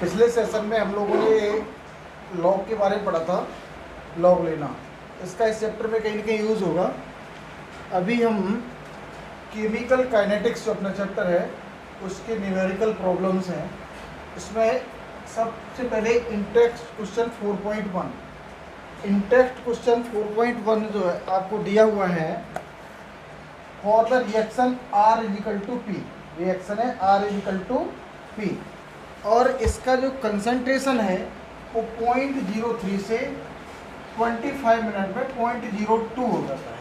पिछले सेशन में हम लोगों ने लॉग के बारे में पढ़ा था, लॉग लेना। इसका इस चैप्टर में कहीं ना कहीं यूज़ होगा। अभी हम केमिकल काइनेटिक्स जो अपना चैप्टर है उसके न्यूमेरिकल प्रॉब्लम्स हैं। इसमें सबसे पहले इंटेक्स्ट क्वेश्चन 4.1 इंटेक्स्ट क्वेश्चन 4.1 जो है आपको दिया हुआ है, for the reaction R is equal to P. Reaction है R इजिकल टू पी और इसका जो कंसंट्रेशन है वो 0.03 से 25 मिनट में 0.02 हो जाता है।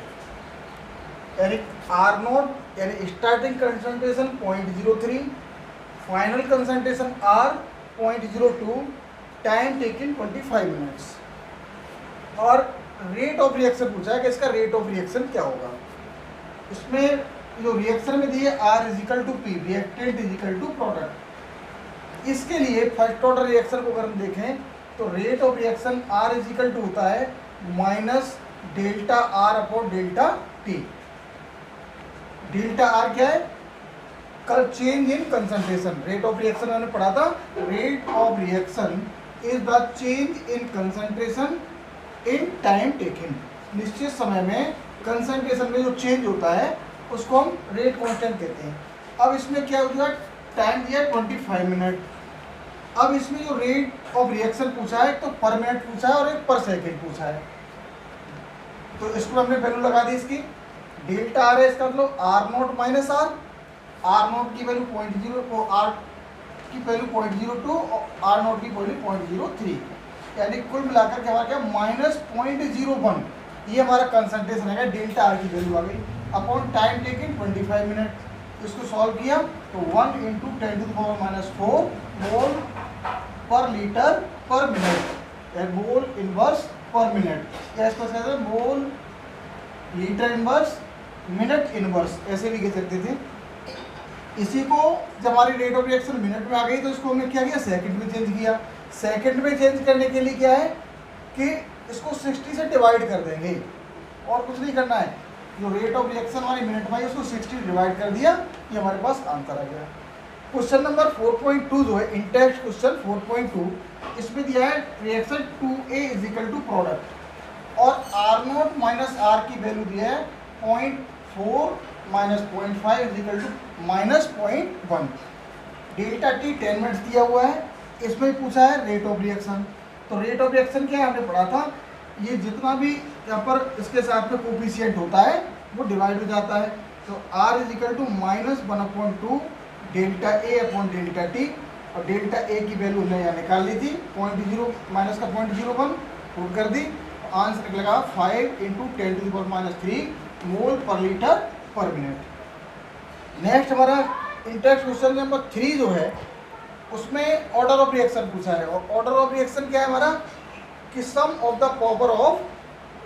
यानी R0 यानी starting concentration 0.03, final concentration R 0.02, time taken 25 minutes. और रेट ऑफ रिएक्शन पूछा है कि इसका रेट ऑफ रिएक्शन क्या होगा। इसमें जो रिएक्शन में दी है R is equal to P, reactant is equal to product. इसके लिए फर्स्ट ऑर्डर रिएक्शन को अगर हम देखें तो rate of reaction R is equal to होता है minus delta R upon delta T. Delta R क्या है? कल change in concentration. Rate of reaction मैंने पढ़ा था, rate of reaction is the change in concentration in time taken. निश्चित समय में कंसंट्रेशन में जो चेंज होता है उसको हम रेट कांस्टेंट कहते हैं। अब इसमें क्या होगा, टाइम दिया 25 मिनट। अब इसमें जो रेट ऑफ रिएक्शन पूछा है तो पर मिनट पूछा है और एक पर सेकेंड पूछा है। तो इसको हमने वैल्यू लगा दी इसकी। डेल्टा आर है, इसका मतलब R0 माइनस R। R0 की वैल्यू 0.0, R की वैल्यू 0.02 और R0 की वैल्यू 0.03, यानी कुल मिलाकर क्या क्या -0.01। ये हमारा कंसंट्रेशन है, डेल्टा आर की वैल्यू आ गई अपॉन टाइम टेकिंग 25 मिनट। इसको सॉल्व किया तो 1 × 10⁻⁴ मोल पर लीटर पर मिनट, या मोल इनवर्स पर मिनट, या इसको कहते हैं mole litre inverse minute inverse, ऐसे भी कह सकते थे। इसी को जब हमारी रेट ऑफ रिएक्शन मिनट में आ गई तो इसको हमने क्या किया, सेकंड में चेंज किया। सेकंड में चेंज करने के लिए क्या है कि इसको 60 से डिवाइड कर देंगे और कुछ नहीं करना है। जो रेट ऑफ रिएक्शन हमारी मिनट में आई उसको 60 डिवाइड कर दिया, ये हमारे पास आंसर आ गया। क्वेश्चन नंबर 4.2 जो है इंटेक्स्ट क्वेश्चन 4.2, इसमें दिया है reaction 2A is equal to product और R0 माइनस R की वैल्यू दी है 0.4 minus 0.5 is equal to -0.1। Delta T 10 minutes दिया हुआ है। इसमें पूछा है रेट ऑफ रिएक्शन। तो रेट ऑफ रिएक्शन क्या है, हमने पढ़ा था, ये जितना भी यहाँ पर इसके साथ में कोफिशिएंट होता है वो डिवाइड हो जाता है। तो R is equal to -1/2 delta A upon delta T, और डेल्टा A की वैल्यू हमने यहाँ निकाल ली थी 0.0 माइनस का 0.01 पुट कर दी। आंसर निकलेगा 5 × 10⁻³ मोल पर लीटर पर मिनट। नेक्स्ट हमारा इंटेक्स्ट क्वेश्चन नंबर 3 जो है उसमें ऑर्डर ऑफ रिएक्शन पूछा है। और ऑर्डर ऑफ रिएक्शन क्या है हमारा, कि sum of the power of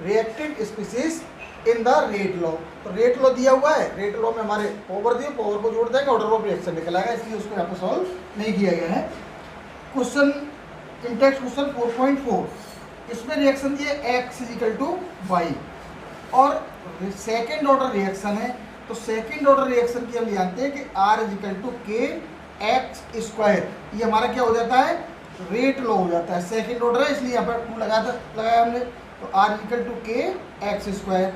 reactant species in the rate law. तो रेट लॉ दिया हुआ है, रेट लॉ में हमारे पावर दिए, पावर को जोड़ देंगे, ऑर्डर ऑफ रिएक्शन निकल आएगा, इसलिए उसको यहाँ पर सॉल्व नहीं किया गया है। क्वेश्चन इंटेक्स्ट क्वेश्चन 4.4, इसमें रिएक्शन दिए x इजिकल टू वाई और सेकेंड ऑर्डर रिएक्शन है। तो सेकेंड ऑर्डर रिएक्शन की हम जानते हैं कि R इजिकल टू kx²। ये हमारा क्या हो जाता है, रेट लॉ हो जाता है। सेकेंड ऑर्डर है इसलिए यहाँ पर 2 लगाया हमने। तो R इजिकल टू kx²।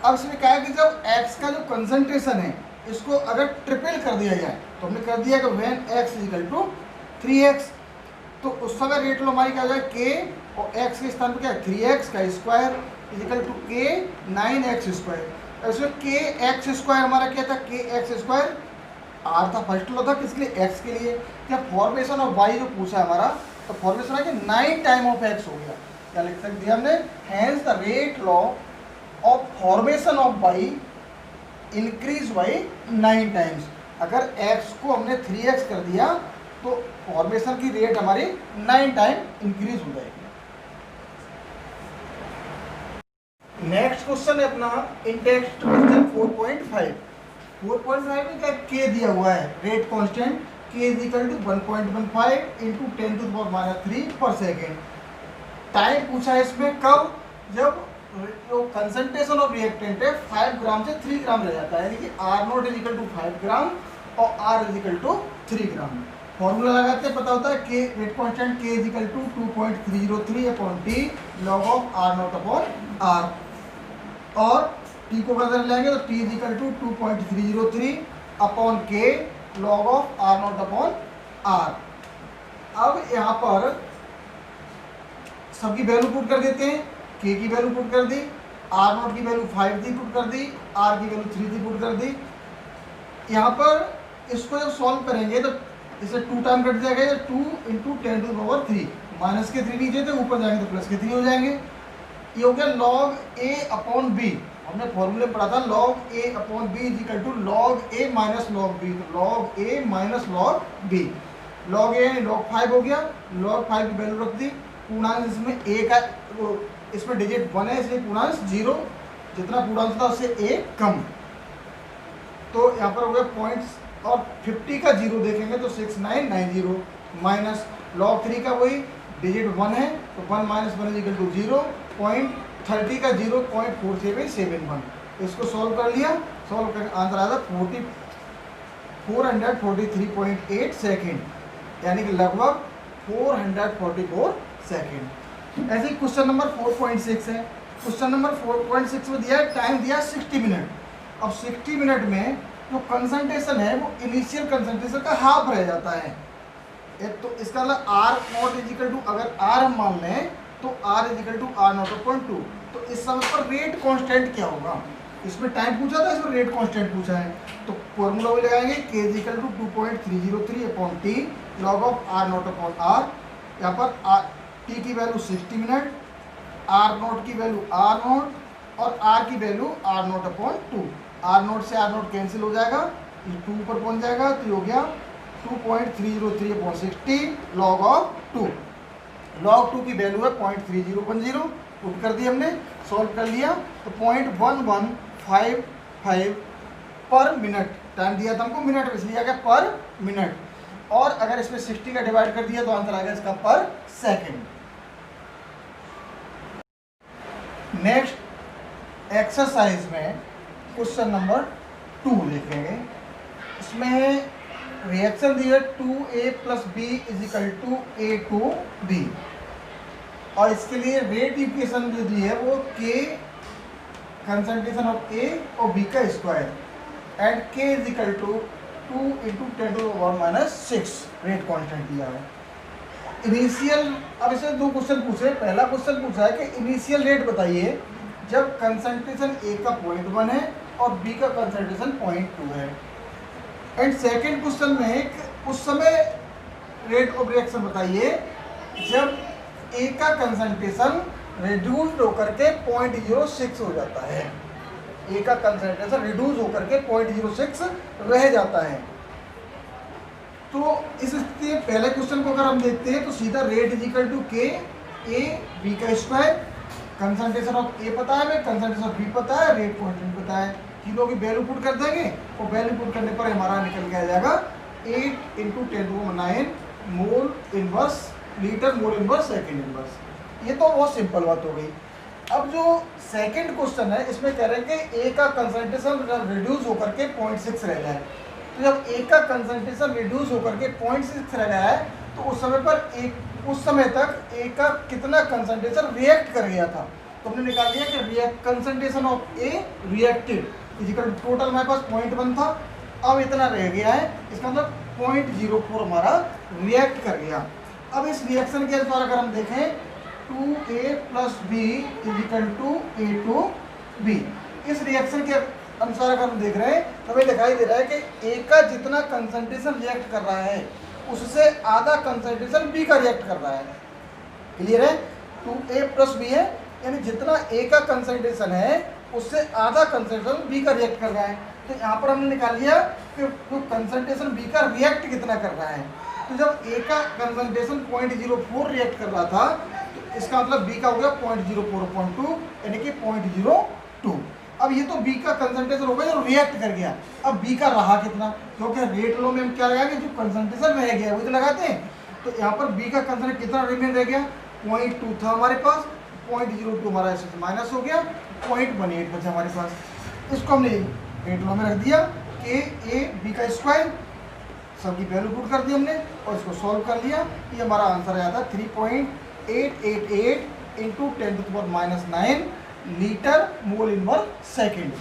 अब इसमें क्या है कि जब x का जो कंसंट्रेशन है इसको अगर ट्रिपल कर दिया जाए, तो हमने कर दिया कि when x is equal to 3x, तो उस समय रेट लॉ हमारी क्या हो जाए, k और x के स्थान पर क्या है 3x का square is equal to k 9x²। इसमें kx² हमारा क्या था, kx² R था, फर्स्ट लॉ था, किसके लिए, x के लिए। क्या फॉर्मेशन ऑफ y जो पूछा है हमारा, तो फॉर्मेशन है कि 9 टाइम ऑफ x हो गया। क्या लिख सकते हैं हमने, hence the rate law of formation of y increase by 9 times. अगर x को हमने 3x कर दिया तो फॉर्मेशन की रेट हमारी 9 टाइम इंक्रीज हो जाएगी। नेक्स्ट क्वेश्चन है अपना इंटेक्स्ट क्वेश्चन 4.5। 4.5 में क्या k दिया हुआ है, rate constant k is equal to 1.15 × 10⁻³ पर सेकेंड। टाइम पूछा है इसमें कब, जब जो कंसंट्रेशन ऑफ रिएक्टेंट है 5 ग्राम से 3 ग्राम रह जाता है, यानी कि R0 इजिकल टू 5 ग्राम और R is equal to 3 gram. Formula लगाते हैं, पता होता है के rate constant K is equal to 2.303 upon T log of R not upon R, और टी को अगर लेंगे तो T is equal to 2.303 upon K log of R not upon R. अब यहाँ पर सबकी वैल्यू पुट कर देते हैं, के की वैल्यू पुट कर दी, आर नॉट की वैल्यू 5 थी पुट कर दी, आर की वैल्यू 3 थी पुट कर दी। यहाँ पर इसको जब सॉल्व करेंगे तो इसे 2 टाइम कट जाएगा, 2 इंटू 10⁻3, माइनस के 3 नीचे थे, ऊपर जाएंगे तो प्लस के 3 हो जाएंगे। ये हो गया लॉग ए अपॉन बी, हमने फॉर्मूले पढ़ा था log A upon B is equal to log A minus log B, तो log A minus log B. Log A log 5 हो गया, लॉग 5 की वैल्यू रख दी, पूर्णांक इसमें ए का इसमें डिजिट 1 है इसलिए पूर्णांक 0, जितना पूर्णांक था उससे 1 कम, तो यहाँ पर हो गया पॉइंट्स, और 50 का 0 देखेंगे तो 6990, माइनस लॉग 3 का वही डिजिट 1 है तो 1 minus 1 is equal to 0, point 30 का 0.4771। इसको सॉल्व कर लिया, सॉल्व कर आंसर आया था 443.8 सेकेंड, यानी कि लगभग 444 सेकेंड। ऐसे ही क्वेश्चन नंबर 4.6 है। क्वेश्चन नंबर 4.6 में दिया है टाइम दिया 60 मिनट। अब 60 मिनट में जो कंसंट्रेशन है वो इनिशियल कंसंट्रेशन का हाफ रह जाता है। तो इसका मतलब आर नॉट इजिकल टू, अगर आर हम मान लें तो R is equal to R not upon 2, तो इस समय पर रेट कांस्टेंट क्या होगा। इसमें टाइम पूछा था, इसमें रेट कांस्टेंट पूछा है, तो फॉर्मूला भी लगाएंगे के is equal to 2.303 upon T log of R not upon R. यहाँ पर टी की वैल्यू 60 मिनट, आर नॉट की वैल्यू आर नॉट और आर की value R not upon 2। R naught से आर नॉट कैंसिल हो जाएगा, ये 2 पर पहुँच जाएगा, तो ये हो गया 2.303 अपॉन 60 लॉग ऑफ 2। लॉग 2 की वैल्यू है 0.3010, पुट कर दी हमने, सॉल्व कर लिया, तो 0.1155 पर मिनट टाइम दिया था हमको, मिनट में इसलिए आ गया पर मिनट, और अगर इसमें 60 का डिवाइड कर दिया तो आंसर आ गया इसका पर सेकेंड। नेक्स्ट एक्सरसाइज में क्वेश्चन नंबर 2 देखेंगे। इसमें रिएक्शन दी है 2a plus B is equal to A two B, और इसके लिए रेट इक्वेशन जो दी है वो के कंसंट्रेशन ऑफ ए और बी का square and K is equal to 2 into 10⁻⁻6 rate constant दिया है। इनिशियल, अब इसमें 2 क्वेश्चन पूछे। पहला क्वेश्चन पूछा है कि इनिशियल रेट बताइए जब कंसंट्रेशन ए का 0.1 है और बी का कंसंट्रेशन 0.2 है। एंड सेकेंड क्वेश्चन में उस समय रेट ऑफ रिएक्शन बताइए जब ए का कंसंट्रेशन रिड्यूस होकर के 0.06 हो जाता है, ए का कंसंट्रेशन रिड्यूस होकर के 0.06 रह जाता है। तो इस स्थिति में पहले क्वेश्चन को अगर हम देखते हैं तो सीधा रेट इज इक्वल टू के ए बी का स्क्वायर, कंसंट्रेशन ऑफ ए पता है हमें, कंसंट्रेशन ऑफ बी पता है, रेट कांस्टेंट पता है, तीनों की वैल्यू पुट कर देंगे और वैल्यू पुट करने पर हमारा निकल के आ जाएगा 8 into 10⁻9 mole inverse litre mole inverse second inverse. ये तो बहुत सिंपल बात हो गई। अब जो सेकंड क्वेश्चन है इसमें कह रहे हैं कि ए का कंसंट्रेशन रिड्यूस होकर के 0.6 रह जाए। तो जब ए का कंसंट्रेशन रिड्यूस होकर के 0.6 रह गया है तो उस समय पर उस समय तक ए का कितना कंसंट्रेशन रिएक्ट कर गया था, तो हमने निकाल दिया कि concentration of A reacted is equal total हमारे पास 0.1 था, अब इतना रह गया है, इसका मतलब 0.04 हमारा रिएक्ट कर गया। अब इस रिएक्शन के अनुसार अगर हम देखें 2a plus B is equal to A two B, इस रिएक्शन के अनुसार अगर हम देख रहे हैं तो हमें दिखाई दे रहा है कि ए का जितना कंसंट्रेशन रिएक्ट कर रहा है उससे आधा कंसंट्रेशन बी का रिएक्ट कर रहा है। क्लियर है, 2a प्लस बी है, यानी जितना ए का कंसंट्रेशन है उससे आधा कंसंट्रेशन बी का रिएक्ट कर रहा है। तो यहाँ पर हमने निकाल लिया कि कंसंट्रेशन बी का रिएक्ट कितना कर रहा है। तो जब ए का कंसंट्रेशन 0.04 रिएक्ट कर रहा था तो इसका मतलब बी का हो गया 0.04/2 यानी कि 0.02। अब ये तो बी का कंसंट्रेशन हो गया जो रिएक्ट कर गया, अब बी का रहा कितना, क्योंकि रेट लो में हम क्या लगाएंगे जो कंसंट्रेशन रह गया वही तो लगाते हैं। तो यहाँ पर बी का कंसंट्रेशन कितना रिमेन रह गया, 0.2 था हमारे पास, 0.02 हमारा इससे माइनस हो गया, 0.18 बचा हमारे पास। इसको हमने रेट लो में रख दिया कि ए बी का स्क्वायर सबकी वैल्यू पुट कर दी हमने और इसको सॉल्व कर लिया। ये हमारा आंसर आया था 3.888 into 10⁻⁹ litre mole inverse second.